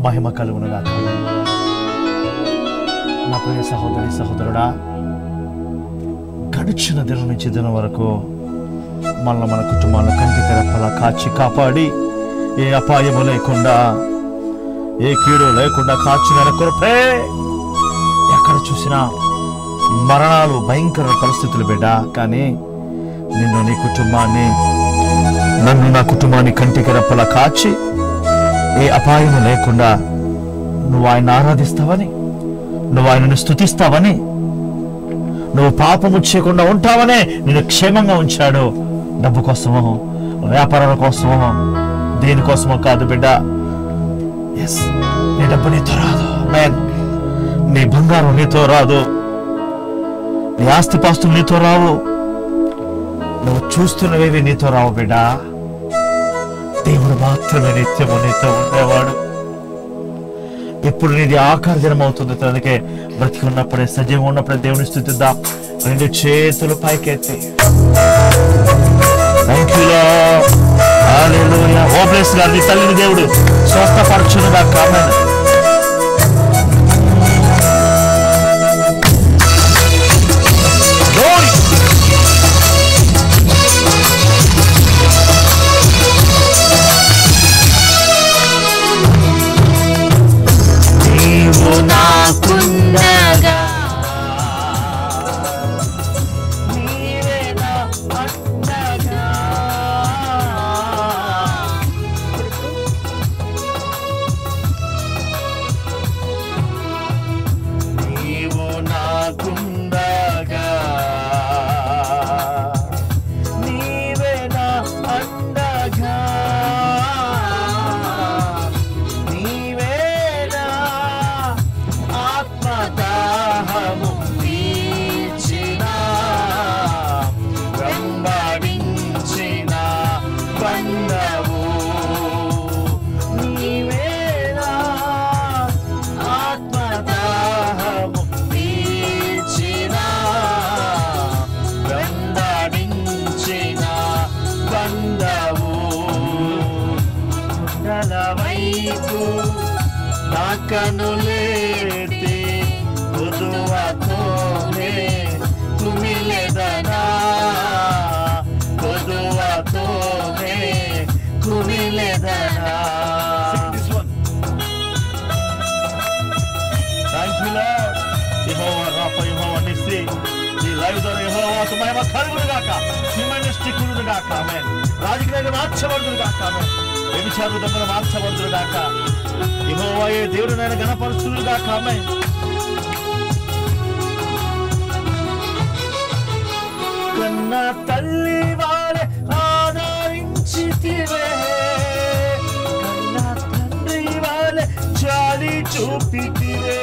మహిమ కలుగునుగాక. నా ప్రియ సహోదరి సహోదరుడా, గడిచిన దినం నుంచి దినం వరకు మనల్ని మన కుటుంబాలను కంటికి రెప్పలా కాచి కాపాడి ఏ అపాయము లేకుండా ఏ కీడు లేకుండా కాచిన కృపే. ఎక్కడ చూసినా మరణాలు, భయంకర పరిస్థితులు బిడ్డ. కానీ నిన్ను, నీ కుటుంబాన్ని, నన్ను, నా కుటుంబాన్ని కంటికి రెప్పలా కాచి ఏ అపాయము లేకుండా నువ్వు ఆయన ఆరాధిస్తావని, నువ్వు ఆయనను స్తుతిస్తావని, నువ్వు పాపము చేయకుండా ఉంటావనే నిన్ను క్షేమంగా ఉంచాడు. డబ్బు కోసమో, వ్యాపారాల కోసమో, దేనికోసమో కాదు బిడ్డ. ఎస్, నీ డబ్బు నీతో రాదు, నీ బంగారం నీతో రాదు, నీ ఆస్తిపాస్తులు నీతో రావు, నువ్వు చూస్తున్నవేవి నీతో రావు బిడ్డ. దేవుడు మాత్రమే నిత్యము నీతో ఉండేవాడు. ఎప్పుడు నీది ఆఖరి దినం అవుతుంది. అందుకే బ్రతికి ఉన్నప్పుడే, సజీవంగా ఉన్నప్పుడే దేవుని స్తుతిద్దాం. రెండు చేతులు పైకెత్తి thank you Lord, hallelujah. Oh bless God, నీ తల్లిని దేవుడు స్వస్థపరచునుగాక. ఆమేన్. నాకుండగా నీవు నాకుండగా, నీవే నా అండగా, నీవే నా ఆత్మదాహము తీర్చిన, వెంబడించిన బంధవు, నీవే నా ఆత్మదాహము తీర్చిన, వెంబడించిన బంధవు. కుండల వైపు నా కనులేతి, కొదువతోనే కుమిలెదనా, కొదువతోనే కుమిలెదనా. Thank you Lord. Jehovah Rapha, Jehovah Nissi. ఈ లైవ్ ద్వారా యెహోవాకు మహిమ కలుగునుగాక, సింహనిష్ఠికులుగాక. ఆమేన్. రాజకీయంగా మార్చబడుదురుగాక. ఆమేన్. వ్యభిచారుల దొంగలు మార్చబడుదురుగాక. యెహోవాయే దేవుడు నాయన ఘనపరుచుదురుగాక. ఆమేన్. కన్న తల్లి వారే ఆదరించితివే, కన్న తండ్రి వారే జాలి చూపితివే,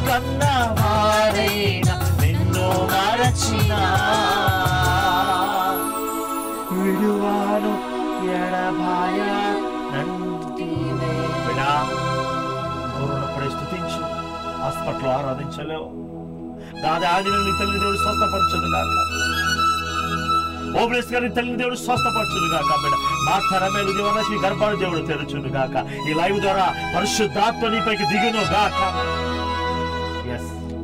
కన్న వారైనా నిన్ను మరచిన, విడువాను ఎడబాయ నంటివే. బిడా, నోరున్నప్పుడే స్తుతించు, హాస్పిటల్లో ఆరాధించలేవు. నాది ఆదిన నీ తల్లి దేవుడు స్వస్థపరచునుగాక. ఓ బ్లెస్ గారి తల్లి దేవుడు స్వస్థపరచునుగాక. బిడ్డ, మా తరమేలు దేవనశ్రీ గర్భాలు దేవుడు తెరచునుగాక. ఈ లైవ్ ద్వారా పరిశుద్ధాత్మ నీపైకి దిగును గాక.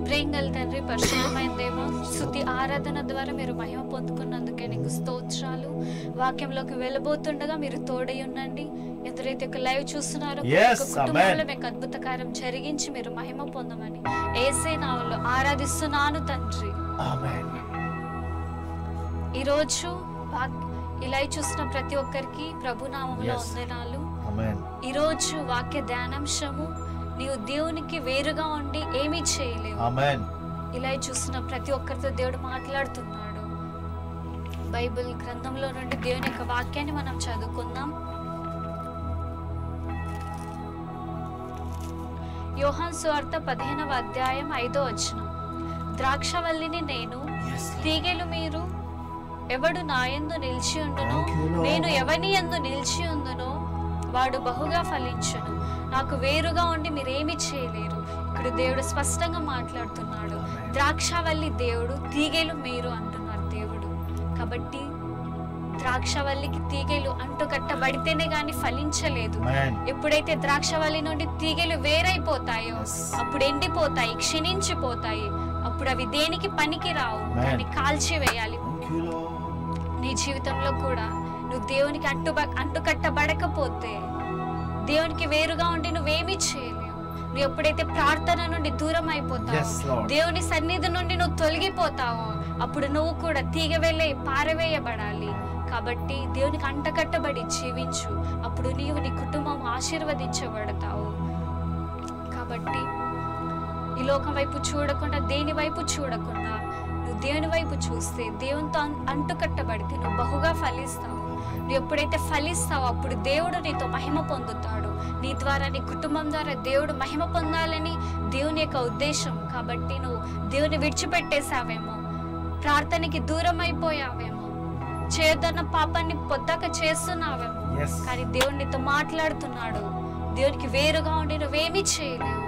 ప్రేంగల్ తండ్రి, పరిశుద్ధమైన దేవ, స్తుతి ఆరాధన ద్వారా మీరు మహిమ పొందుకున్నందుకే నీకు స్తోత్రాలు. వాక్యంలోకి వెళ్ళబోతుండగా మీరు తోడై ఉండండి. ఎందరైతే ఒక లైవ్ చూస్తున్నారో కుటుంబంలో మీకు అద్భుత కార్యం జరిగించి మీరు మహిమ పొందమని యేసే నామములో ఆరాధిస్తున్నాను తండ్రి. ఆమేన్. ఈరోజు ఈ లైవ్ చూస్తున్న ప్రతి ఒక్కరికి ప్రభు నామములో వందనాలు. ఆమేన్. ఈరోజు వాక్య ధ్యానాంశము, నీవు దేవునికి వేరుగా ఉండి ఏమీ చేయలేవు. ఆమేన్. ఇలా చూస్తున్న ప్రతి ఒక్కరితో దేవుడు మాట్లాడుతున్నాడు. బైబిల్ గ్రంథంలో నుండి దేవుని యొక్క వాక్యాన్ని మనం చదువుకుందాం. యోహాను సువార్త 15వ అధ్యాయం 5వ వచనం. ద్రాక్షవల్లిని నేను, తీగెలు మీరు. ఎవడు నా యందు నిలిచి ఉండునో, నేను ఎవని యందు నిలిచి ఉండునో వాడు బహుగా ఫలించును. నాకు వేరుగా ఉండి మీరేమి చేయలేరు. ఇక్కడ దేవుడు స్పష్టంగా మాట్లాడుతున్నాడు. ద్రాక్షవల్లి దేవుడు, తీగెలు మీరు అంటున్నారు దేవుడు. కాబట్టి ద్రాక్షవల్లికి తీగలు అంటుకట్టబడితేనే గాని ఫలించలేదు. ఎప్పుడైతే ద్రాక్షవల్లి నుండి తీగలు వేరైపోతాయో అప్పుడు ఎండిపోతాయి, క్షీణించిపోతాయి. అప్పుడు అవి దేనికి పనికి రావు, దాన్ని కాల్చివేయాలి. నీ జీవితంలో కూడా నువ్వు దేవునికి అంటుకట్టబడకపోతే, దేవునికి వేరుగా ఉండి నువ్వేమీ చేయలేవు. నువ్వు ఎప్పుడైతే ప్రార్థన నుండి దూరం అయిపోతావో, దేవుని సన్నిధి నుండి నువ్వు తొలగిపోతావో, అప్పుడు నువ్వు కూడా తీగ వెళ్ళి పారవేయబడాలి. కాబట్టి దేవునికి అంటకట్టబడి జీవించు. అప్పుడు నీవు, నీ కుటుంబం ఆశీర్వదించబడతావు. కాబట్టి ఈ లోకం వైపు చూడకుండా, దేని వైపు చూడకుండా నువ్వు దేవుని వైపు చూస్తే, దేవునితో అంటుకట్టబడితే నువ్వు బహుగా ఫలిస్తావు. నువ్వు ఎప్పుడైతే ఫలిస్తావో అప్పుడు దేవుడు నీతో మహిమ పొందుతాడు. నీ ద్వారా, నీ కుటుంబం ద్వారా దేవుడు మహిమ పొందాలని దేవుని యొక్క ఉద్దేశం. కాబట్టి నువ్వు దేవుని విడిచిపెట్టేసావేమో, ప్రార్థనకి దూరం అయిపోయావేమో, చేయొద్దన్న పాపాన్ని పొద్దాక చేస్తున్నావేమో. కానీ దేవుడు నీతో మాట్లాడుతున్నాడు. దేవునికి వేరుగా ఉండి నువ్వేమీ చేయలేవు.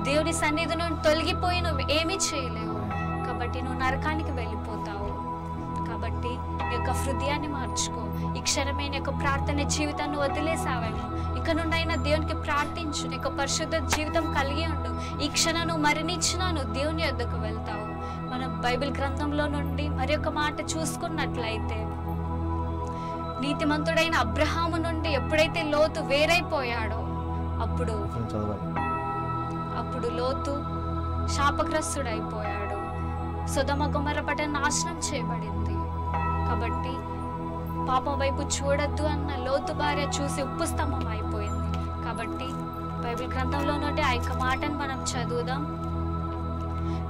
దేవుని సన్నిధి నుండి తొలగిపోయి నువ్వు ఏమీ చేయలేవు. కాబట్టి నువ్వు నరకానికి వెళ్ళిపోతావు. కాబట్టి నీ యొక్క హృదయాన్ని మార్చుకో. ఈ క్షణమైన యొక్క ప్రార్థన జీవితాన్ని వదిలేసావేమో, ఇక నుండైనా దేవునికి ప్రార్థించు. నీ యొక్క పరిశుద్ధ జీవితం కలిగి ఉండు. ఈ క్షణం నువ్వు మరణించినా నువ్వు దేవుని యొద్దకు వెళ్తావు. మనం బైబిల్ గ్రంథంలో నుండి మరి ఒక మాట చూసుకున్నట్లయితే, నీతిమంతుడైన అబ్రహాము నుండి ఎప్పుడైతే లోతు వేరైపోయాడో అప్పుడు లోతు శాపగ్రస్తుడైపోయాడు. సొదొమ గొమొర్రా పట్టణం నాశనం చేయబడింది. కాబట్టి పాపం వైపు చూడొద్దు అన్న లోతు భార్య చూసి ఉప్పు స్తంభం అయిపోయింది. కాబట్టి బైబిల్ గ్రంథంలో నుండి ఆ యొక్క మాటను మనం చదువుదాం.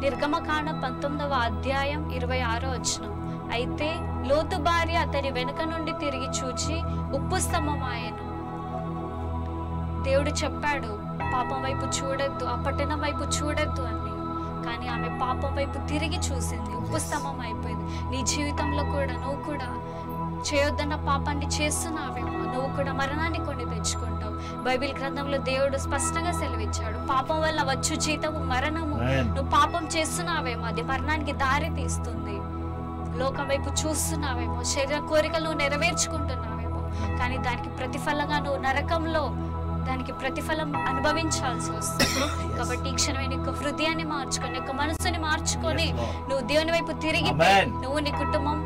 నిర్గమకాండం 19వ అధ్యాయం 26వ వచనం. అయితే లోతు భార్య అతని వెనుక నుండి తిరిగి చూచి ఉప్పు స్తంభం ఆయను. దేవుడు చెప్పాడు పాపం వైపు చూడొద్దు, ఆ పట్టణం వైపు చూడొద్దు అని. కానీ ఆమె పాపం వైపు తిరిగి చూసింది, ఉప్పు స్తంభం అయిపోయింది. నీ జీవితంలో కూడా నువ్వు కూడా చేయొద్దన్న పాపాన్ని చేస్తున్నావేమో, నువ్వు కూడా మరణాన్ని కొని తెచ్చుకుంటావు. బైబిల్ గ్రంథంలో దేవుడు స్పష్టంగా సెలవిచ్చాడు, పాపం వల్ల వచ్చు జీతము మరణము. నువ్వు పాపం చేస్తున్నావేమో, అది మరణానికి దారి తీస్తుంది. లోకం వైపు చూస్తున్నావేమో, శరీర కోరికలు నువ్వు నెరవేర్చుకుంటున్నావేమో, కానీ దానికి ప్రతిఫలంగా నువ్వు నరకంలో దానికి ప్రతిఫలం అనుభవించాల్సి వస్తుంది. కాబట్టి ఈ క్షణమైన యొక్క హృదయాన్ని మార్చుకొని, యొక్క మనసుని మార్చుకొని నువ్వు దేవుని వైపు తిరిగి నువ్వు, నీ కుటుంబం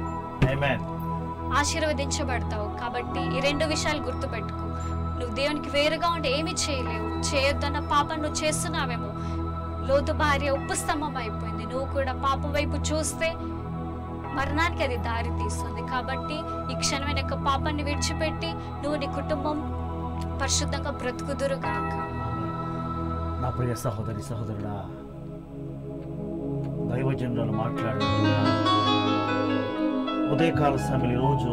ఆశీర్వదించబడతావు. కాబట్టి ఈ రెండు విషయాలు గుర్తుపెట్టుకో. నువ్వు దేవునికి వేరుగా ఉండి ఏమి చేయలేవు. చేయొద్దన్న పాపం నువ్వు చేస్తున్నావేమో. లోతు భార్య ఉప్పు స్తంభం అయిపోయింది. నువ్వు కూడా పాపం వైపు చూస్తే మరణానికి అది దారి తీస్తుంది. కాబట్టి ఈ క్షణమైన యొక్క పాపాన్ని విడిచిపెట్టి నువ్వు, నీ కుటుంబం పరిశుద్ధంగా బ్రతుకుదురు గాక. నా ప్రియ సహోదరి సహోదరుడా, దైవజనులు మాట్లాడుతున్నా ఉదయకాల సమయంలో రోజు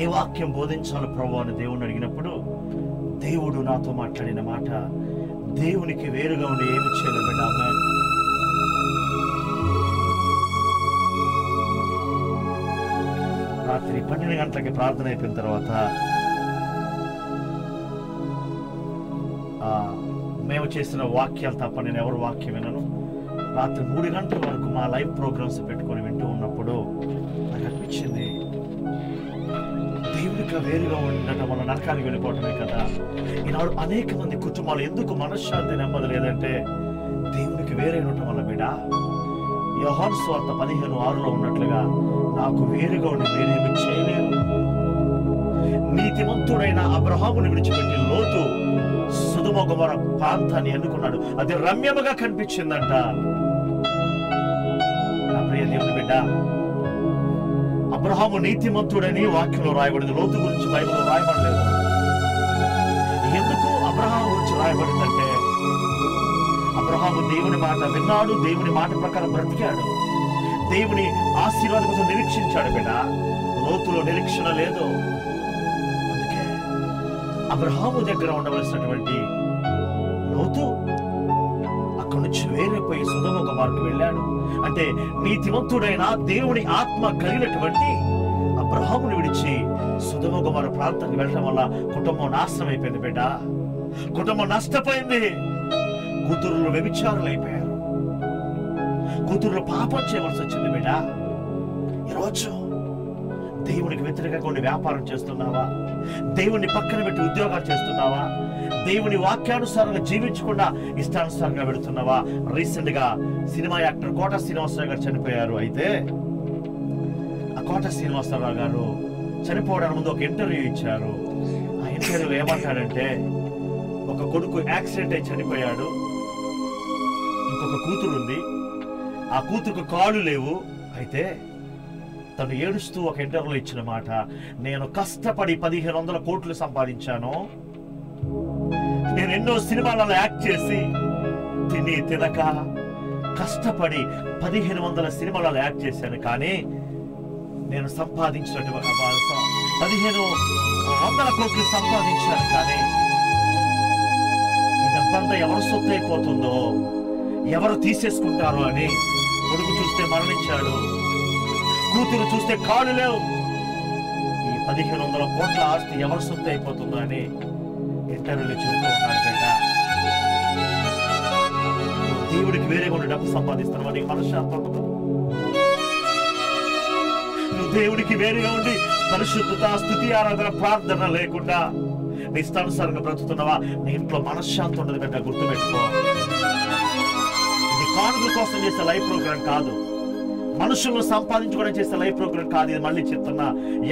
ఏ వాక్యం బోధించాలో ప్రభు అని దేవుని అడిగినప్పుడు, దేవుడు నాతో మాట్లాడిన మాట, దేవునికి వేరుగా ఉండి ఏమి చేయలేదు. రాత్రి 12 గంటలకి ప్రార్థన అయిపోయిన తర్వాత మేము చేసిన వాక్యాలు తప్ప నేను ఎవరు వాక్యం వినను. రాత్రి 3 గంటల వరకు మా లైవ్ ప్రోగ్రామ్స్ పెట్టుకొని వింటూ ఉన్నప్పుడు నాకు అనిపించింది, దేవుడికి వేరుగా ఉండటం వల్ల నరకానికి వెళ్ళిపోవటమే కదా. ఈనాడు అనేక మంది కుటుంబాలు ఎందుకు మనశ్శాంతి నెమ్మది లేదంటే దేవుడికి వేరే ఉండటం వల్ల. బిడ్డ, యోహాను సువార్త 15:6లో ఉన్నట్లుగా నాకు వేరుగా ఉండి నేనేమి చేయలేను. నీతిమంతుడైన అబ్రహాముని విడిచిపెట్టి లోతు సొదొమ గొమొర్రా ప్రాంతాన్ని ఎన్నుకున్నాడు. అది రమ్యముగా కనిపించిందంట. నా ప్రియ దేవుని బిడ్డ, అబ్రహాము నీతిమంతుడని వాక్యంలో రాయబడింది. లోతు గురించి బైబిల్లో రాయబడలేదు. ఎందుకు అబ్రహాము గురించి రాయబడిందంటే, అబ్రహాము దేవుని మాట విన్నాడు, దేవుని మాట ప్రకారం బ్రతికాడు, దేవుని ఆశీర్వాదం కోసం నిరీక్షించాడు. బిడ్డ, లోతులో నిరీక్షణ లేదు. అందుకే అబ్రహాము దగ్గర ఉండవలసినటువంటి లోతు అక్కడి నుంచి వేరైపోయి సొదొమ గొమొర్రాకు వెళ్ళాడు. అంటే నీతిమంతుడైన దేవుని ఆత్మ కలిగినటువంటి అబ్రహాముని విడిచి సొదొమ గొమొర్రా ప్రాంతానికి వెళ్ళడం వల్ల కుటుంబం నాశనం అయిపోయింది. బిడ్డ, కుటుంబం నష్టపోయింది. కూతురులు వ్యభిచారులు అయిపోయారు. కూతురులు పాపం చేయవలసి వచ్చింది. బిడ్డ, ఈరోజు దేవునికి వ్యతిరేకంగా ఉండి వ్యాపారం చేస్తున్నావా? దేవుని పక్కన పెట్టి ఉద్యోగాలు చేస్తున్నావా? దేవుని వాక్యానుసారంగా జీవించకుండా ఇష్టానుసారంగా వెళుతున్నావా? రీసెంట్ గా సినిమా యాక్టర్ కోట శ్రీనివాసరావు గారు చనిపోయారు. అయితే ఆ కోట శ్రీనివాసరావు గారు చనిపోవడానికి ముందు ఒక ఇంటర్వ్యూ ఇచ్చారు. ఆ ఇంటర్వ్యూలో ఏమంటాడంటే, ఒక కొడుకు యాక్సిడెంట్ అయి చనిపోయాడు, ఇంకొక కూతురు ఉంది, ఆ కూతురుకు కాళ్ళు లేవు. అయితే తను ఏడుస్తూ ఒక ఇంటర్వ్యూలో ఇచ్చిన మాట, నేను కష్టపడి 1500 కోట్లు సంపాదించాను, నేను ఎన్నో సినిమాలలో యాక్ట్ చేసి తిని తినక కష్టపడి 1500 సినిమాలలో యాక్ట్ చేశాను, కానీ నేను సంపాదించినటువంటి 1500 కోట్లు సంపాదించాను, కానీ ఇదంతా ఎవరు సొత్తు అయిపోతుందో, ఎవరు తీసేసుకుంటారో అని. కొడుకు చూస్తే మరణించాడు, కూతురు చూస్తే కాళ్ళు లేవు, ఈ 1500 కోట్ల ఆస్తి ఎవరు సొత్తు అయిపోతుందో అని ఇంటర్వ్యూలో చెబుతూ ఉన్నాడు. బిడ్డ, దేవుడికి వేరేగా ఉండి డబ్బు సంపాదిస్తున్నావు, నీకు మనశ్శాంతం ఉండదు. నువ్వు దేవుడికి వేరేగా ఉండి పరిశుద్ధత, స్తుతి, ఆరాధన, ప్రార్థన లేకుండా నీ ఇష్టానుసారంగా బ్రతుకుతున్నావా, నీ ఇంట్లో మనశ్శాంతి ఉండదు. బిడ్డ, గుర్తుపెట్టుకో, ఇది కానుక కోసం చేసే లైఫ్ ప్రోగ్రాం కాదు, మనుషులను సంపాదించుకోవడం చేసే లైఫ్ ప్రోగ్రాం కాదు. ఇది మళ్ళీ చెప్తున్నా,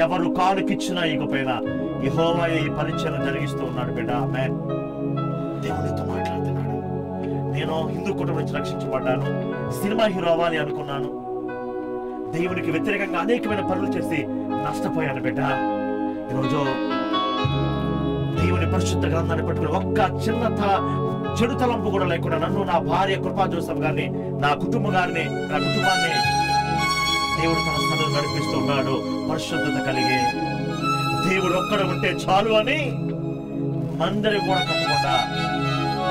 ఎవరు కానుకిచ్చినా ఇకపోయినా యెహోవా ఈ పరిచయం జరిగిస్తూ ఉన్నాడు. బిడ్డ, ఆమేన్. దేవునితో మాట్లాడుతున్నాడు. నేను హిందూ కుటుంబం నుంచి రక్షించబడ్డాను, సినిమా హీరో అవ్వాలి అనుకున్నాను, దేవునికి వ్యతిరేకంగా అనేకమైన పనులు చేసి నష్టపోయాను. బిడ్డ, ఈరోజు దేవుని పరిశుద్ధ గ్రంథాన్ని పట్టుకుని ఒక్క చిన్న చెడు తలంపు కూడా లేకుండా నన్ను, నా భార్య కృపా జోసెఫ్ గారిని, నా కుటుంబాన్ని దేవుడు తన సన్నిధిలో నడిపిస్తూ ఉన్నాడు. పరిశుద్ధత కలిగి దేవుడు ఒక్కడ ఉంటే చాలు అని మందిరం కూడా కట్టకుండా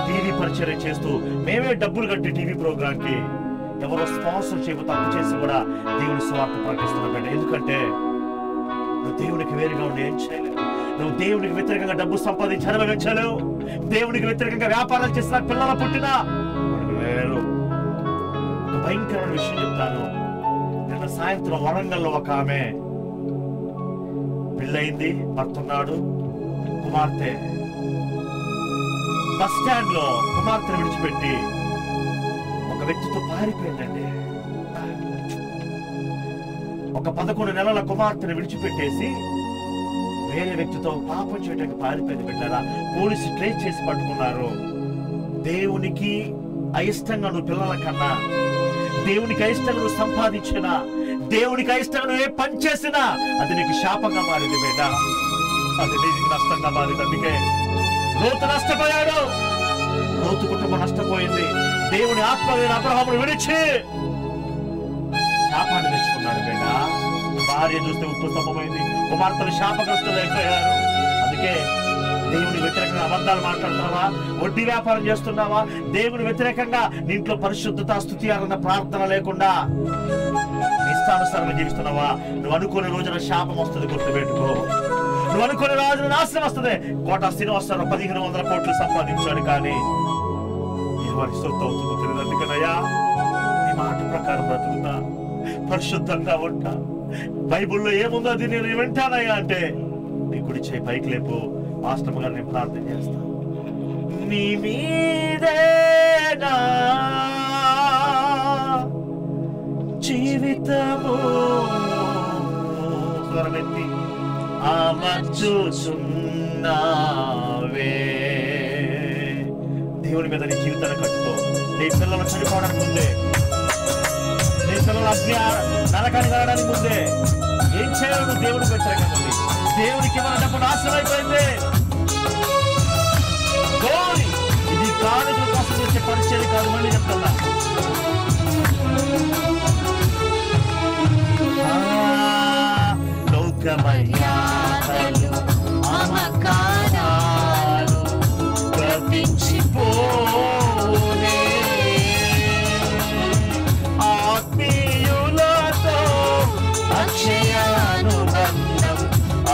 టీవీ పరిచయం చేస్తూ మేమే డబ్బులు కట్టి టీవీ ప్రోగ్రామ్ కి ఎవరో స్పాన్సర్ చేయబో తప్పు చేసి కూడా దేవుని స్వార్థ ప్రకటిస్తున్నాడు. ఎందుకంటే నువ్వు దేవునికి వేరుగా ఉండి ఏం చేయలేవు. నువ్వు దేవునికి వ్యతిరేకంగా డబ్బు సంపాదించి అనుభవించలేవు. దేవునికి వ్యతిరేకంగా వ్యాపారాలు చేసిన పిల్లల పుట్టినా వేరు. ఒక భయంకరమైన విషయం చెప్తాను. నిన్న సాయంత్రం వరంగల్లో ఒక ఆమె పెళ్ళయింది, భర్తున్నాడు, కుమార్తె బస్ స్టాండ్ లో కుమార్తెను విడిచిపెట్టి ఒక వ్యక్తితో పారిపోయిందండి. ఒక 11 నెలల కుమార్తెను విడిచిపెట్టేసి వేరే వ్యక్తితో పాపం చేయడానికి పారిపోయింది. బిడ్డరా, పోలీసు ట్రేస్ చేసి పట్టుకున్నారు. దేవునికి అయిష్టంగా నువ్వు పిల్లల కన్నా, దేవునికి అయిష్టంగా నువ్వు సంపాదించినా, దేవునికి అయిష్టంగా నువ్వు ఏ పని చేసినా అది నీకు శాపంగా మారింది. బిడ్డ, అది నీకు నష్టంగా మారింది. అందుకే లోతు నష్టపోయాడు, లోతు కుటుంబం నష్టపోయింది. దేవుని ఆత్మీయ అబ్రహామును విడిచి శాపాన్ని తెచ్చుకున్నాడు. బిడ్డ, భార్య చూస్తే ఉప్పు స్తంభమైంది, కుమార్తెలు శాపగ్రస్తులు అయిపోయారు. అందుకే దేవుని వ్యతిరేకంగా అబద్ధాలు మాట్లాడుతున్నావా, వడ్డీ వ్యాపారం చేస్తున్నావా, దేవుని వ్యతిరేకంగా నీ ఇంట్లో పరిశుద్ధత, స్తుతి, ఆరాధన, ప్రార్థన లేకుండా ఇష్టానుసారంగా జీవిస్తున్నావా, నువ్వు అనుకునే రోజున శాపం వస్తుంది. గుర్తుపెట్టుకో, నువ్వు అనుకునే రోజున నాశనం వస్తుంది. కోట శ్రీనివాసరావు 1500 కోట్లు సంపాదించాడు, కానీ ఎవరికి సొత్తు అవుతుందో తెలియదు. అందుకనయ్యా, నీ మాట ప్రకారం బ్రతుకుతా, పరిశుద్ధంగా ఉంటా, బైబుల్లో ఏముందో అది నేను వింటానయ్యా అంటే నీ కుడి చేయి పైకి లేపు. మాస్టర్ గారు నేను ప్రార్థన చేస్తా. నీ మీదేనా జీవితము స్వరమెత్తి అమర్చుచున్నావే. దేవుని మీద నీ జీవితాన్ని కట్టుకో. నీ పిల్లలు చనిపోవడానికి ముందే, నీ పిల్లలు నరకాన్ని కలగడానికి ముందే ఏం చేయాలి? నువ్వు దేవుడికి వ్యతిరేకంగా ఉంది. దేవునికి మన డబ్బు నాశనం అయిపోయింది. ఇది కానుకల కోసం చేసే పరిచయం కాదు. మళ్ళీ చెప్తున్నా, లోకమర్యాదలు, మమకారాలు గతించిపోనే, ఆత్మీయులతో అక్షయ అనుబంధం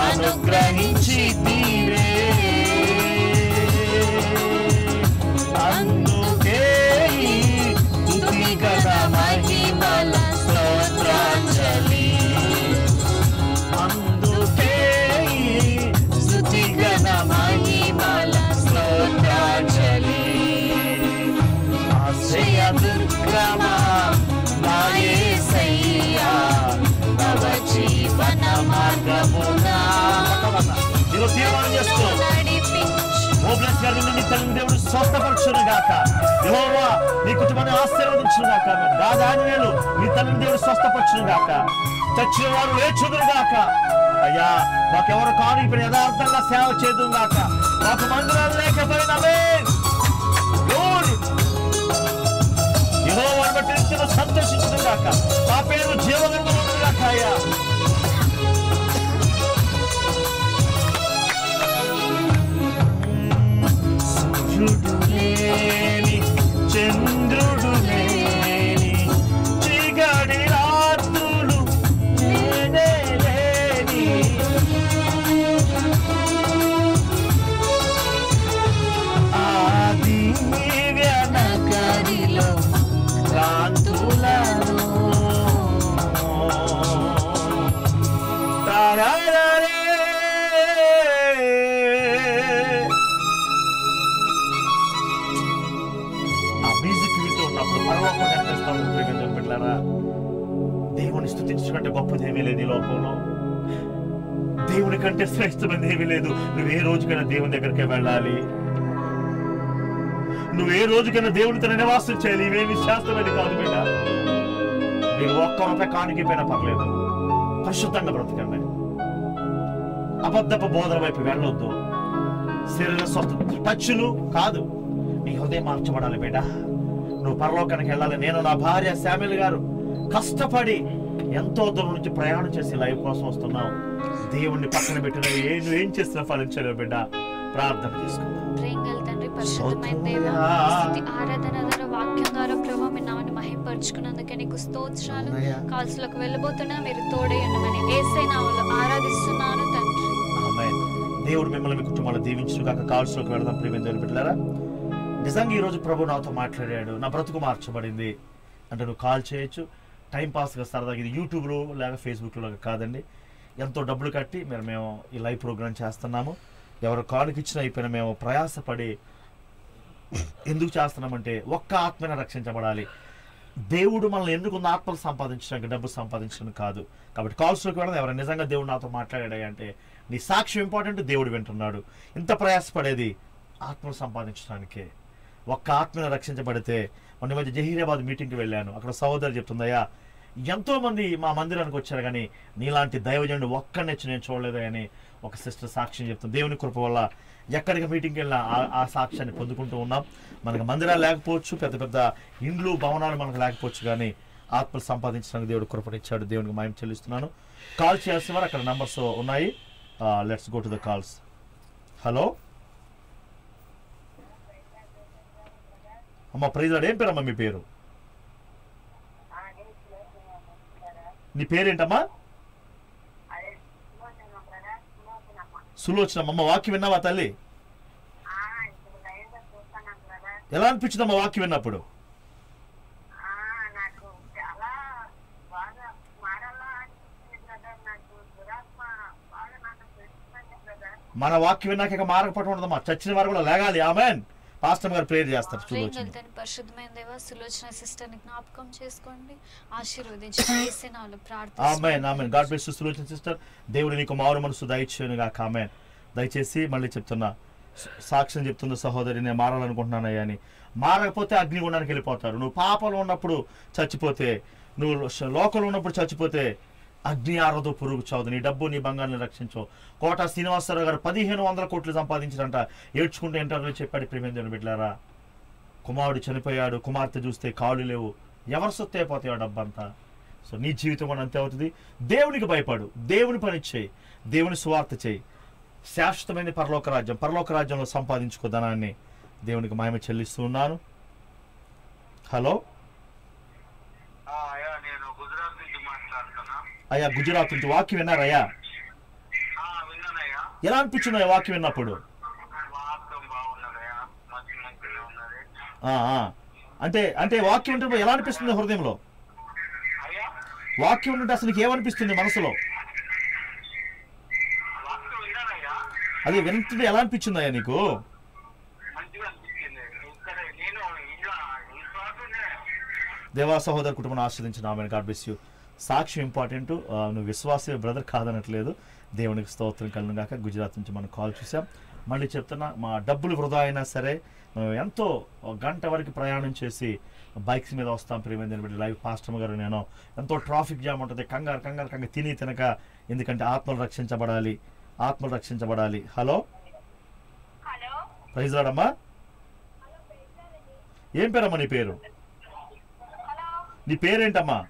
అనుగ్రహించి నీవే. ఈరోజు తీర్మానం చేసుకో. ఓబ్లెస్ గారు నిన్ను నీ తల్లి దేవుడు స్వస్థపరచును గాక. యెహోవా నీ కుటుంబాన్ని ఆశీర్వదించును గాక. దాదానియేలు నీ తల్లి దేవుడు స్వస్థపరచును గాక. చచ్చిన వారు లేచుదురు గాక. అయ్యా మాకెవరు కాని ఇప్పుడు యథార్థంగా సేవ చేద్దుం గాక. మాకు మందిరాలు లేకపోయినా యెహోవాను బట్టి నిత్యము సంతోషించును గాక. మా పేరు జీవగ్రంథములో గాక. అయ్యా సూర్యుడు లేని చంద్రుడు లేని చీకటి రాత్రులు లేనే లేని ఆ దివ్య నగరిలో కాంతులను తారారే దేవుని స్తుతించుకుంటే గొప్పదేమీ లేదు ఈ లోకంలో. దేవుని కంటే శ్రేష్టమైనది ఏమీ లేదు. నువ్వు ఏ రోజుకైనా దేవుని దగ్గరికి వెళ్ళాలి. నువ్వు ఏ రోజుకైనా దేవునితో నివాసం చేయాలి. ఇవేమి శాస్త్రమైనది కాదు బిడ్డ. మీరు ఒక్క రూపాయి కానికపోయినా పర్లేదు, పరిశుద్ధంగా బ్రతకండి. అబద్ధపు బోధన వైపు వెళ్ళొద్దు. శరీర స్వస్థ టచ్లు కాదు, నీ హృదయం మార్చబడాలి బిడ్డ. నువ్వు పరలోకానికి వెళ్ళాలి. నేను నా భార్య శామ్యుల్ గారు కష్టపడి ఎంతో దూరం నుంచి ప్రయాణం చేసి లైవ్ కోసం వస్తున్నావు. దేవుణ్ణి పక్కన పెట్టిన నువ్వేం చేసినా ఫలించలేవు బిడ్డ. ప్రార్థన చేసుకుందాం. ఆరాధన ద్వారా వాక్యం ద్వారా ప్రభావ మీ నామని మహిమపరుచుకున్నందుకే నీకు స్తోత్రాలు. కాల్సులకు వెళ్ళబోతున్నా మీరు తోడే ఉండమని యేసయ్య నామములో ఆరాధిస్తున్నాను తండ్రి. ఆమేన్. దేవుడు మిమ్మల్ని మీ కుటుంబాలను దీవించును గాక. కాల్సులకు వెళదాం ప్రియమైన దేవుని బిడ్డలారా. నిజంగా ఈరోజు ప్రభు నాతో మాట్లాడాడు. నా బ్రతుకు మార్చబడింది అంటే నువ్వు కాల్ చేయొచ్చు. టైంపాస్గా సరదాగా. ఇది యూట్యూబ్లో లేక ఫేస్బుక్లో కాదండి. ఎంతో డబ్బులు కట్టి మేము ఈ లైవ్ ప్రోగ్రామ్ చేస్తున్నాము. ఎవరు కాలుకి ఇచ్చినా అయిపోయినా మేము ప్రయాసపడి ఎందుకు చేస్తున్నామంటే ఒక్క ఆత్మని రక్షించబడాలి. దేవుడు మనల్ని ఎందుకు ఆత్మలు సంపాదించడానికి, డబ్బు సంపాదించడానికి కాదు. కాబట్టి కాల్స్లోకి వెళ్ళడం ఎవరైనా నిజంగా దేవుడు నాతో మాట్లాడాడు అంటే నీ సాక్ష్యం ఇంపార్టెంట్. దేవుడు వింటున్నాడు. ఇంత ప్రయాసపడేది ఆత్మలు సంపాదించడానికే. ఒక్క ఆత్మను రక్షించబడితే మొన్న మధ్య జహీరాబాద్ మీటింగ్కి వెళ్ళాను. అక్కడ సహోదరు చెప్తుందయ్యా, ఎంతో మంది మా మందిరానికి వచ్చారు కానీ నీలాంటి దైవజనుడు ఒక్కడినొచ్చి నేను చూడలేదు అని ఒక సిస్టర్ సాక్ష్యం చెప్తుంది. దేవుని కృప వల్ల ఎక్కడికి మీటింగ్కి వెళ్ళినా ఆ సాక్ష్యాన్ని పొందుకుంటూ ఉన్నాం. మనకు మందిరాలు లేకపోవచ్చు, పెద్ద పెద్ద ఇండ్లు భవనాలు మనకు లేకపోవచ్చు, కానీ ఆత్మలు సంపాదించడానికి దేవుడు కృపనిచ్చాడు. దేవునికి మహిమ చెల్లిస్తున్నాను. కాల్ చేసిన వారు అక్కడ నంబర్స్ ఉన్నాయి. Let's go to the calls. Hello అమ్మ, ప్రైజ్ లార్డ్. ఏం పేరమ్మా మీ పేరు? నీ పేరేంటమ్మా? సులోచనమ్మ. వాక్యం విన్నావా తల్లి? ఎలా అనిపించిందమ్మా వాక్యం విన్నప్పుడు? మన వాక్యం విన్నాక ఇక మారకపోవడం ఉండదమ్మా. చచ్చిన వారు కూడా లేగాలి. ఆమేన్. పాస్టర్ గారు ప్రేయర్ చేస్తారు. పరిశుద్ధమైన దేవా, సులోచన సిస్టర్ ని జ్ఞాపకం చేసుకోండి, ఆశీర్వదించండి. యేసు నామములో ప్రార్థన. Amen amen. God bless you Sulochana sister. దేవుడు నీకు మారు మనసు దయచేయును గాక. ఆమేన్. దయచేసి మళ్ళీ చెప్తున్నా, సాక్ష్యం చెప్తున్న సహోదరి, నేను మారాలనుకుంటున్నానయ్యా అని. మారకపోతే అగ్నిగుండానికి వెళ్ళిపోతారు. నువ్వు పాపంలో ఉన్నప్పుడు చచ్చిపోతే, నువ్వు లోకంలో ఉన్నప్పుడు చచ్చిపోతే అగ్ని ఆరదు, పురుగు చావదు. నీ డబ్బు నీ బంగారాన్ని రక్షించు. కోట శ్రీనివాసరావు గారు 1500 కోట్లు సంపాదించారంట. ఏడ్చుకుంటే ఇంటర్వ్యూ చెప్పాడు. ప్రేమేంద్రుని బిడ్డలారా, కుమారుడు చనిపోయాడు, కుమార్తె చూస్తే కాళ్ళు లేవు, ఎవరు సొత్తు అయిపోతాయో డబ్బంతా. సో నీ జీవితం కూడా అంతే అవుతుంది. దేవునికి భయపడు, దేవుని పని చేయి, దేవుని సువార్త చేయి. శాశ్వతమైన పరలోక రాజ్యం, పరలోక రాజ్యంలో సంపాదించుకో ధనాన్ని. దేవునికి మహిమ చెల్లిస్తూ ఉన్నాను. హలో అయ్యా, గుజరాత్ నుంచి. వాక్యం విన్నారయ్యా? ఎలా అనిపించింది వాక్యం విన్నప్పుడు? అంటే అంటే వాక్యం ఉంటే ఎలా అనిపిస్తుంది హృదయంలో? వాక్యం ఉంటే అసలు ఏమనిపిస్తుంది మనసులో? అది వింటుంటే ఎలా అనిపించింది అయ్యా నీకు? దేవా సహోదర కుటుంబాన్ని ఆశ్రదించిన ఆమెను. God bless you. సాక్ష్యం ఇంపార్టెంట్. నువ్వు విశ్వాస బ్రదర్ కాదనట్లేదు. దేవునికి స్తోత్రం కలుగును గాక. గుజరాత్ నుంచి మనం కాల్ చూసాం. మళ్ళీ చెప్తున్నా, మా డబ్బులు వృధా అయినా సరే మేము ఎంతో గంట వరకు ప్రయాణం చేసి బైక్స్ మీద వస్తాం. ప్రియమైన లైవ్ పాస్టర్ గారు నేను ఎంతో ట్రాఫిక్ జామ్ ఉంటుంది, కంగారు తిని తినక. ఎందుకంటే ఆత్మలు రక్షించబడాలి, ఆత్మలు రక్షించబడాలి. హలో, ప్రైజ్ లార్డ్ అమ్మా. ఏం పేరమ్మా నీ పేరు? నీ పేరేంటమ్మా?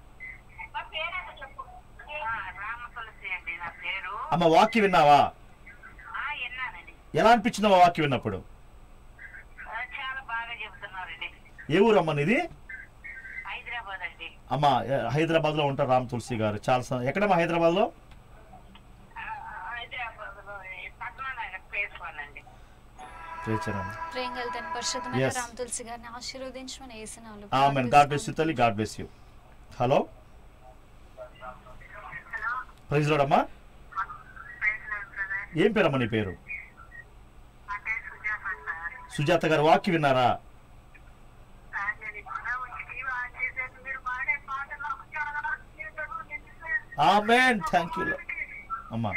అమ్మ వాక్యం విన్నావా? ఎలా అనిపించిందమ్మా వాక్యం విన్నప్పుడు? ఏ ఊరమ్మా నీది? అమ్మా హైదరాబాద్ లో ఉంటారు రామ్ తులసి గారు. చాలా ఎక్కడమ్మా హైదరాబాద్ లో? హలో, ప్రైజ్ లార్డ్ అమ్మా. ఏం పేరమ్మా నీ పేరు? సుజాత గారు వాక్యం విన్నారా? ఆమేన్. థ్యాంక్ యూ అమ్మా.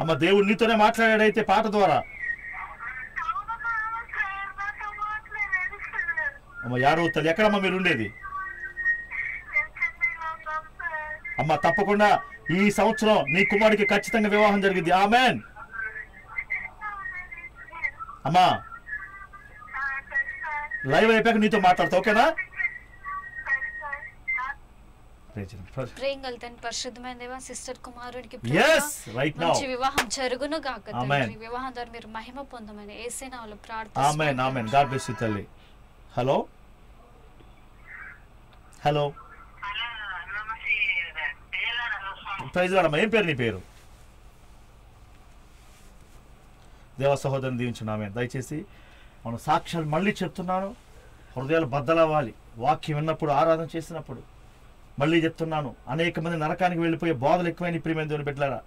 అమ్మ దేవుడు నీతోనే మాట్లాడాడైతే పాట ద్వారా. అమ్మ యారో తల్లి, ఎక్కడమ్మా మీరు ఉండేది? అమ్మ తప్పకుండా ఈ సంవత్సరం నీ కుమారుడికి ఖచ్చితంగా వివాహం జరిగింది. ఆమేన్. అమ్మా లైవ్ అయిపోయాక నీతో మాట్లాడతా, ఓకేనా? పరిశుద్ధమైన దేవా, సిస్టర్ కుమారుడికి వివాహం జరుగును గాక. వివాహం ద్వారా మీరు మహిమ పొందమని యేసు నామములో ప్రార్థిస్తున్నాము. ఆమేన్ ఆమేన్. గాడ్ బ్లెస్ యు తల్లి. హలో హలో, ప్రైజ్ లార్డ్ అమ్మా. ఏం పేరు నీ పేరు? దేవ సహోదరుని దీవించున్నామే. దయచేసి మనం సాక్ష్యాలు మళ్ళీ చెప్తున్నాను, హృదయాలు బద్దలవ్వాలి. వాక్యం విన్నప్పుడు, ఆరాధన చేసినప్పుడు మళ్ళీ చెప్తున్నాను, అనేక మంది నరకానికి వెళ్ళిపోయే బోధలు ఎక్కువైన ప్రియమైన దేవుని బిడ్డలారా.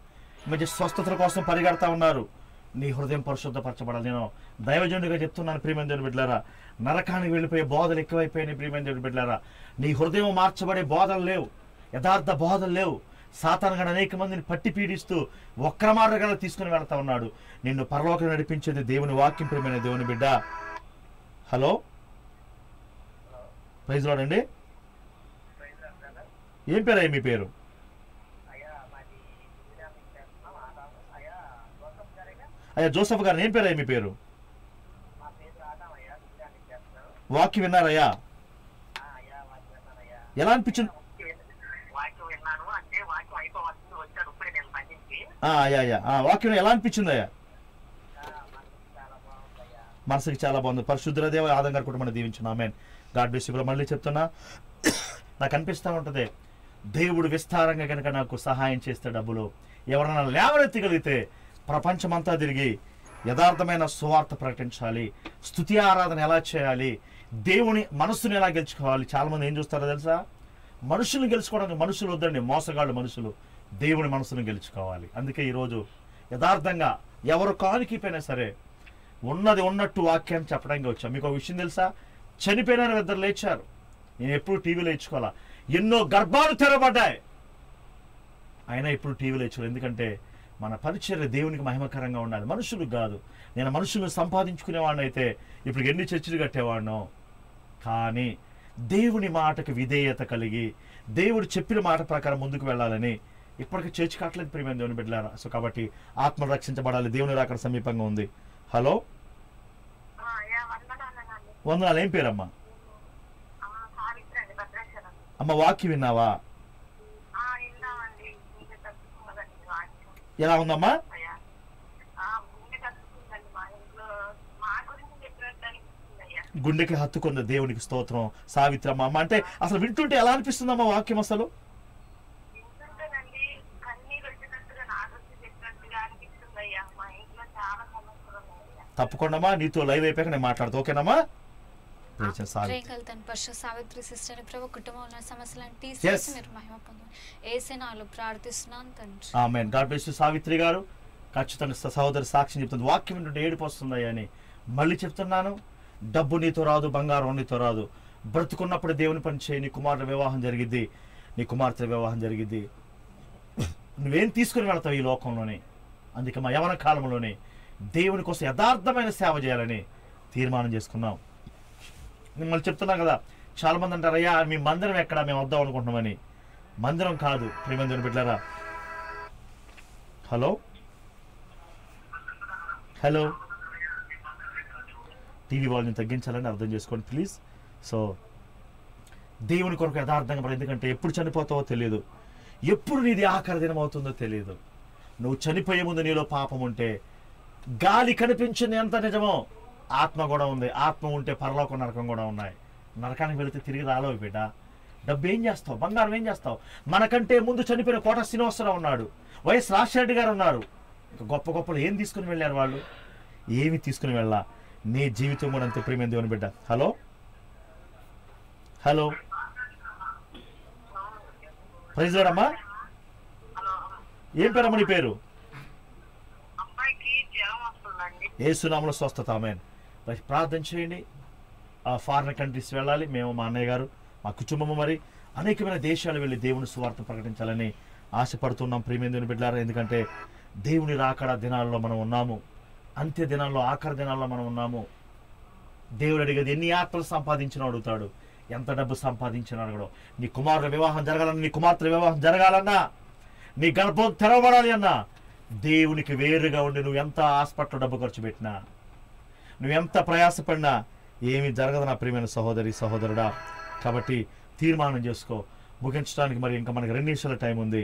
మంచి స్వస్థతల కోసం పరిగెడతా ఉన్నారు. నీ హృదయం పరిశుద్ధపరచబడాలి. నేను దైవజనుడిగా చెప్తున్నాను ప్రియమైన దేవుని బిడ్డలారా, నరకానికి వెళ్ళిపోయే బోధలు ఎక్కువైపోయినాయి ప్రియమైన దేవుని బిడ్డలారా. నీ హృదయం మార్చబడే బోధలు లేవు, యథార్థ బోధలు లేవు. సాతాను గడ అనేక మందిని పట్టి పీడిస్తూ వక్ర మార్గాలు తీసుకుని వెళ్తా ఉన్నాడు. నిన్ను పరలోకం నడిపించేది దేవుని వాక్యం ప్రియమైన దేవుని బిడ్డ. హలో, ప్రైజ్ లార్డ్ అండి. ఏం పేరయ్య మీ పేరు? అయ్యా జోసఫ్ గారు. ఏం పేరయ్య మీ పేరు? వాక్యం విన్నారయ్యా? ఎలా అనిపించింది? వాక్యం ఎలా అనిపించింది అయ్యా? మనసుకి చాలా బాగుంది. పరిశుద్ధ దేవ ఆదం గారు కూడా మనం దీవించున్నాం. ఆమేన్. God bless you. మళ్ళీ చెప్తున్నా, నాకు అనిపిస్తూ ఉంటుంది, దేవుడు విస్తారంగా కనుక నాకు సహాయం చేస్తే, డబ్బులు ఎవరైనా లేవనెత్తగలిగితే ప్రపంచమంతా తిరిగి యథార్థమైన సువార్త ప్రకటించాలి, స్తుతి ఆరాధన ఎలా చేయాలి, దేవుని మనస్సును ఎలా గెలుచుకోవాలి. చాలామంది ఏం చూస్తారో తెలుసా? మనుషులను గెలుచుకోవడానికి మనుషులు వద్దండి, మోసగాళ్ళు మనుషులు. దేవుని మనసును గెలుచుకోవాలి. అందుకే ఈరోజు యథార్థంగా ఎవరు కానికైపోయినా సరే ఉన్నది ఉన్నట్టు వాక్యాన్ని చెప్పడానికి వచ్చాం. మీకు ఒక విషయం తెలుసా? చనిపోయిన ఇద్దరు లేచారు. నేను ఎప్పుడు టీవీలో ఇచ్చుకోవాలా, ఎన్నో గర్భాలు తెరబడ్డాయి, అయినా ఇప్పుడు టీవీలో ఇచ్చుకోవాలి. ఎందుకంటే మన పరిచర్య దేవునికి మహిమకరంగా ఉండాలి, మనుషులకు కాదు. నేను మనుషులను సంపాదించుకునేవాడిని అయితే ఇప్పుడు ఎన్ని చర్చలు కట్టేవాడినో. కానీ దేవుని మాటకు విధేయత కలిగి దేవుడు చెప్పిన మాట ప్రకారం ముందుకు వెళ్ళాలని ఇప్పటికీ చర్చ కావట్లేదు ప్రియమైన దేవుని బిడ్డలారా. సో కాబట్టి ఆత్మలు రక్షించబడాలి, దేవుని రాకడ సమీపంగా ఉంది. హలో, వందనాలు. ఏం పేరమ్మా? అమ్మ వాక్యం విన్నావా? ఎలా ఉందమ్మా? గుండెకి హత్తుకుంది. దేవునికి స్తోత్రం. సావిత్రమ్మ అమ్మ అంటే అసలు వింటుంటే ఎలా అనిపిస్తుందమ్మా వాక్యం? అసలు తప్పకుండా నీతో లైవ్ అయిపోయాక నేను మాట్లాడుతా, ఓకేనమ్మా? సావిత్రి సిస్టర్ ప్రభు కుటుంబంలో సమస్యలంటే ప్రార్థిస్తున్నాను తండ్రి. ఆమేన్. గాడ్ బ్లెస్ యు సావిత్రి గారు. ఖచ్చితంగా సహోదరి సాక్ష్యం చెప్తుంది, వాక్యం వింటుంటే ఏడుపు వస్తుందయ్యా అని. మళ్ళీ చెప్తున్నాను, డబ్బు నీతో రాదు, బంగారం నీతో రాదు. బ్రతుకున్నప్పుడు దేవుని పని చేయి, నీ కుమారుడు వివాహం జరిగిద్ది, నీ కుమార్తె వివాహం జరిగిద్ది. నువ్వేం తీసుకుని వెళ్తావు ఈ లోకంలోనే. అందుకే మా యవన కాలంలోనే దేవుని కోసం యథార్థమైన సేవ చేయాలని తీర్మానం చేసుకున్నాం. మిమ్మల్ని చెప్తున్నాం కదా, చాలా మంది అంటారు, అయ్యా మీ మందిరం ఎక్కడ, మేము వద్దాం అనుకుంటున్నామని. మందిరం కాదు ప్రియమైన బిడ్డలారా. హలో హలో, టీవీ వాళ్ళని తగ్గించాలని అర్థం చేసుకోండి ప్లీజ్. సో దేవుని కొరకు యథార్థంగా పడి, ఎందుకంటే ఎప్పుడు చనిపోతావో తెలియదు, ఎప్పుడు నీది ఆఖరి దినం అవుతుందో తెలియదు. నువ్వు చనిపోయే ముందు నీలో పాపం ఉంటే, గాలి కనిపించింది ఎంత నిజమో ఆత్మ కూడా ఉంది. ఆత్మ ఉంటే పరలోకం నరకం కూడా ఉన్నాయి. నరకానికి వెళితే తిరిగి రాలేవు బిడ్డ. డబ్బు ఏం చేస్తావు, బంగారం ఏం చేస్తావు? మనకంటే ముందు చనిపోయిన కోట శ్రీనివాసరావు ఉన్నాడు, వైఎస్ రాజశేఖర్ గారు ఉన్నారు. గొప్ప గొప్పలు ఏం తీసుకుని వెళ్ళారు వాళ్ళు? ఏమి తీసుకుని వెళ్ళా. నీ జీవితం కూడా అంతే ప్రియమైన దేవుని బిడ్డ. హలో హలో, ప్రైజ్ లార్డ్ అమ్మా. ఏం పేరమ్మా నీ పేరు? యేసునామములో స్వస్థత. ఆమేన్. ప్రార్థన చేయండి. ఫారిన్ కంట్రీస్ వెళ్ళాలి. మేము, మా అన్నయ్య గారు, మా కుటుంబము మరి అనేకమైన దేశాలు వెళ్ళి దేవుని సువార్త ప్రకటించాలని ఆశపడుతున్నాం ప్రియమైన దేవుని బిడ్డలారా. ఎందుకంటే దేవుని రాకడ దినాల్లో మనం ఉన్నాము, అంత్య దినాల్లో, ఆఖరి దినాల్లో మనం ఉన్నాము. దేవుడు అడిగేది ఎన్ని ఆత్మలు సంపాదించిన అడుగుతాడు, ఎంత డబ్బు సంపాదించిన అడగడు. నీ కుమారుల వివాహం జరగాలన్నా, నీ కుమార్తెల వివాహం జరగాలన్నా, నీ గర్భం తెరవబడాలి అన్నా, దేవునికి వేరుగా ఉండి నువ్వు ఎంత హాస్పిటల్ డబ్బు ఖర్చు పెట్టినా, నువ్వెంత ప్రయాసపడినా ఏమీ జరగదు నా ప్రియమైన సహోదరి సహోదరుడా. కాబట్టి తీర్మానం చేసుకో. ముగించడానికి మరి ఇంకా మనకి 2 నిమిషాల టైం ఉంది.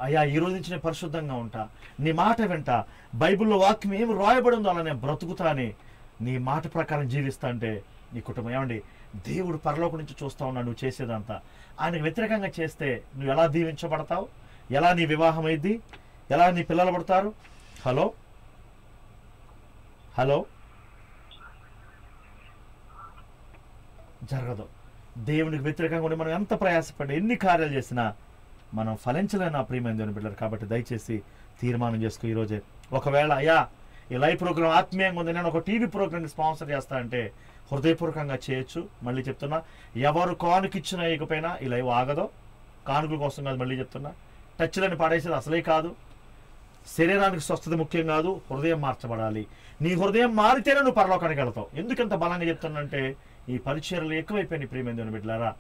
అయ్యా ఈ రోజు నుంచి నేను పరిశుద్ధంగా ఉంటా, నీ మాట వెంట, బైబిల్లో వాక్యం ఏమి రాయబడి ఉందో అలా నేను బ్రతుకుతా అని నీ మాట ప్రకారం జీవిస్తా అంటే నీ కుటుంబం, ఏమండి దేవుడు పరలోకం నుంచి చూస్తా ఉన్నాడు నువ్వు చేసేదంతా. ఆయనకు వ్యతిరేకంగా చేస్తే నువ్వు ఎలా దీవించబడతావు, ఎలా నీ వివాహం అయింది, ఎలా నీ పిల్లలు పడతారు? హలో హలో, జరగదు. దేవునికి వ్యతిరేకంగా ఉండి మనం ఎంత ప్రయాసపడి ఎన్ని కార్యాలు చేసినా మనం ఫలించలేని ఆ ప్రియమైన దేవుని బిడ్డలు. కాబట్టి దయచేసి తీర్మానం చేసుకో ఈరోజే. ఒకవేళ అయ్యా ఈ లైవ్ ప్రోగ్రామ్ ఆత్మీయంగా ఉంది, నేను ఒక టీవీ ప్రోగ్రామ్ని స్పాన్సర్ చేస్తా అంటే హృదయపూర్వకంగా చేయొచ్చు. మళ్ళీ చెప్తున్నా, ఎవరు కానుకిచ్చినా ఇకపోయినా ఈ లైవ్ ఆగదు. కానుకల కోసం కాదు, మళ్ళీ చెప్తున్నా, టచ్లని పాడేసేది అసలే కాదు. శరీరానికి స్వస్థత ముఖ్యం కాదు, హృదయం మార్చబడాలి. నీ హృదయం మారితేనే నువ్వు పరలోకానికి వెళ్తావు. ఎందుకంత బలంగా చెప్తున్నంటే ఈ పరిచర్యలు ఎక్కువైపోయినాయి ప్రియమైన దేవుని బిడ్డలారా.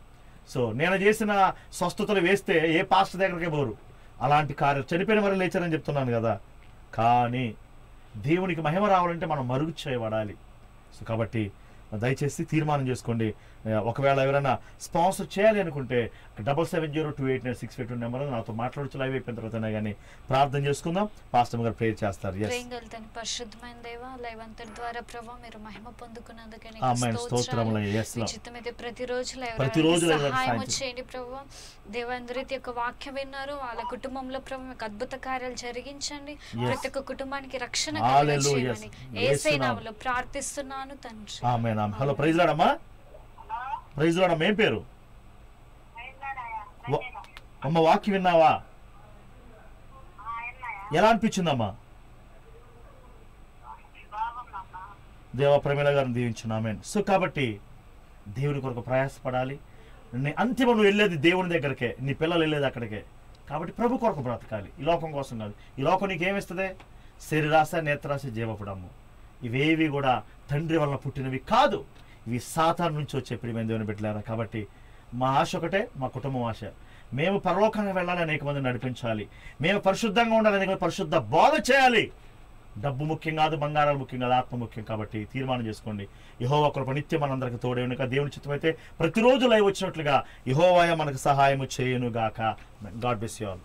సో నేను చేసిన స్వస్థతలు వేస్తే ఏ పాస్టర్ దగ్గరికి పోరు. అలాంటి కార్యం చనిపోయిన వారు లేచారని చెప్తున్నాను కదా. కానీ దేవునికి మహిమ రావాలంటే మనం మరుగు చేయబడాలి. సో కాబట్టి దయచేసి తీర్మానం చేసుకోండి. ఒకవేళ ఎవరైనా స్పాన్సర్ చేయాలి అనుకుంటే 77028965 నెంబర్ నాతో మాట్లాడచ్చు. లైవ్ అయిపోయిన తర్వాత కానీ ప్రార్థన చేసుకుందాం. పాస్టర్ గారు ప్రేయర్ చేస్తారు. పరిశుద్ధమైన దేవా, లైవ్ అంతటి ద్వారా ప్రభావ మీరు మహిమ పొందుకున్నందుకే ప్రతిరోజు సహాయం చేయండి ప్రభావ. దేవాందరితి యొక్క వాక్యం విన్నారు, వాళ్ళ కుటుంబంలో ప్రభావ మీకు అద్భుత కార్యాలు జరిగించండి. ప్రతి ఒక్క కుటుంబానికి రక్షణ కలుగజేయమని యేసయ్య నామములో ప్రార్థిస్తున్నాను తండ్రి. ఆమేన్. హలో, ప్రైజ్ లార్డ్ అమ్మా. ప్రైజ్ లార్డ్ అమ్మా. ఏం పేరు అమ్మ? వాక్యం విన్నావా? ఎలా అనిపించిందమ్మా? దేవా ప్రమీల గారిని దీవించిన. ఆమేన్. సో కాబట్టి దేవుని కొరకు ప్రయాసపడాలి. అంతిమ నువ్వు వెళ్ళేది దేవుని దగ్గరకే, నీ పిల్లలు వెళ్ళేది అక్కడికే. కాబట్టి ప్రభు కొరకు బ్రతకాలి, ఈ లోకం కోసం కాదు. ఈ లోకం నీకేమిస్తుంది? శరీరాశ, నేత్రాశ, జీవపుడము. ఇవేవి కూడా తండ్రి వల్ల పుట్టినవి కాదు, ఇవి సాతాను నుంచి వచ్చే ప్రియమైన దేవుని బిడ్డలారా. కాబట్టి మా ఆశ ఒకటే, మా కుటుంబం ఆశ, మేము పరలోకానికి వెళ్ళాలి, అనేక మంది నడిపించాలి. మేము పరిశుద్ధంగా ఉండాలి, అనేక పరిశుద్ధ బోధ చేయాలి. డబ్బు ముఖ్యం కాదు, బంగారాలు ముఖ్యం కాదు, ఆత్మ ముఖ్యం. కాబట్టి తీర్మానం చేసుకోండి. యెహోవా కృప నిత్యం మనందరికి తోడే ఉనుక. దేవుని చిత్తమైతే ప్రతిరోజు లైవ్ వచ్చినట్లుగా యెహోవా మనకు సహాయము చేయును గాక. God bless you all.